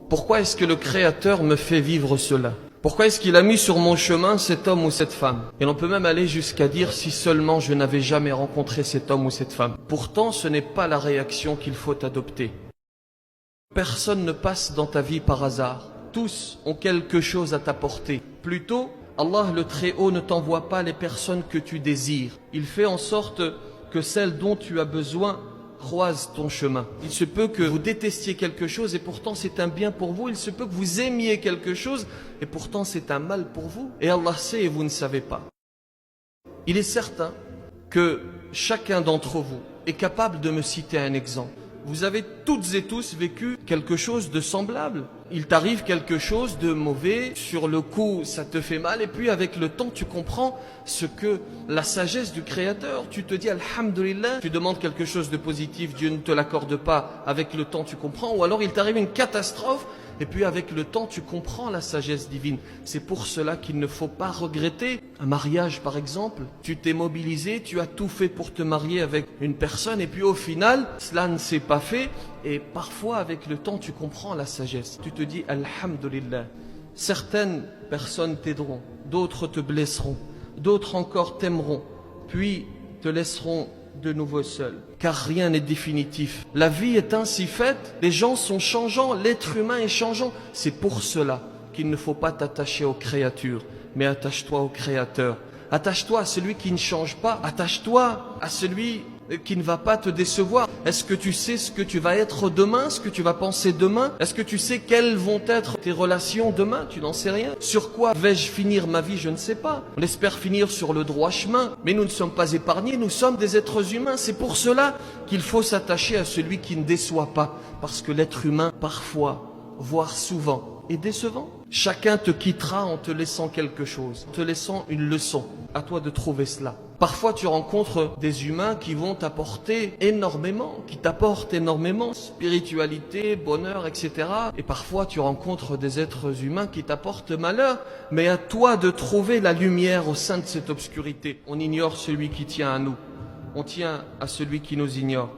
Pourquoi est-ce que le Créateur me fait vivre cela? Pourquoi est-ce qu'il a mis sur mon chemin cet homme ou cette femme? Et l'on peut même aller jusqu'à dire si seulement je n'avais jamais rencontré cet homme ou cette femme. Pourtant, ce n'est pas la réaction qu'il faut adopter. Personne ne passe dans ta vie par hasard. Tous ont quelque chose à t'apporter. Plutôt, Allah le Très-Haut ne t'envoie pas les personnes que tu désires. Il fait en sorte que celles dont tu as besoin croisent ton chemin. Il se peut que vous détestiez quelque chose et pourtant c'est un bien pour vous. Il se peut que vous aimiez quelque chose et pourtant c'est un mal pour vous. Et Allah sait et vous ne savez pas. Il est certain que chacun d'entre vous est capable de me citer un exemple. Vous avez toutes et tous vécu quelque chose de semblable. Il t'arrive quelque chose de mauvais, sur le coup ça te fait mal et puis avec le temps tu comprends ce que la sagesse du Créateur, tu te dis Alhamdulillah, tu demandes quelque chose de positif, Dieu ne te l'accorde pas, avec le temps tu comprends, ou alors il t'arrive une catastrophe et puis avec le temps tu comprends la sagesse divine. C'est pour cela qu'il ne faut pas regretter un mariage par exemple. Tu t'es mobilisé, tu as tout fait pour te marier avec une personne et puis au final cela ne s'est pas fait et parfois avec le temps tu comprends la sagesse. Tu te dis Alhamdulillah. Certaines personnes t'aideront, d'autres te blesseront, d'autres encore t'aimeront, puis te laisseront de nouveau seul. Car rien n'est définitif. La vie est ainsi faite, les gens sont changeants, l'être humain est changeant. C'est pour cela qu'il ne faut pas t'attacher aux créatures, mais attache-toi au Créateur. Attache-toi à celui qui ne change pas, attache-toi à celui qui ne va pas te décevoir. Est-ce que tu sais ce que tu vas être demain, ce que tu vas penser demain? Est-ce que tu sais quelles vont être tes relations demain? Tu n'en sais rien. Sur quoi vais-je finir ma vie? Je ne sais pas. On espère finir sur le droit chemin, mais nous ne sommes pas épargnés, nous sommes des êtres humains. C'est pour cela qu'il faut s'attacher à celui qui ne déçoit pas, parce que l'être humain, parfois, voire souvent, est décevant. Chacun te quittera en te laissant quelque chose, en te laissant une leçon. À toi de trouver cela. Parfois tu rencontres des humains qui vont t'apporter énormément, qui t'apportent énormément, spiritualité, bonheur, etc. Et parfois tu rencontres des êtres humains qui t'apportent malheur. Mais à toi de trouver la lumière au sein de cette obscurité. On ignore celui qui tient à nous. On tient à celui qui nous ignore.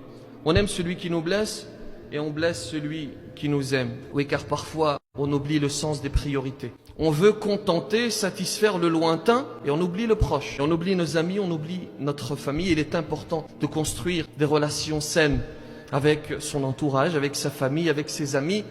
On aime celui qui nous blesse et on blesse celui qui nous aime. Oui, car parfois on oublie le sens des priorités. On veut contenter, satisfaire le lointain et on oublie le proche. Et on oublie nos amis, on oublie notre famille. Il est important de construire des relations saines avec son entourage, avec sa famille, avec ses amis.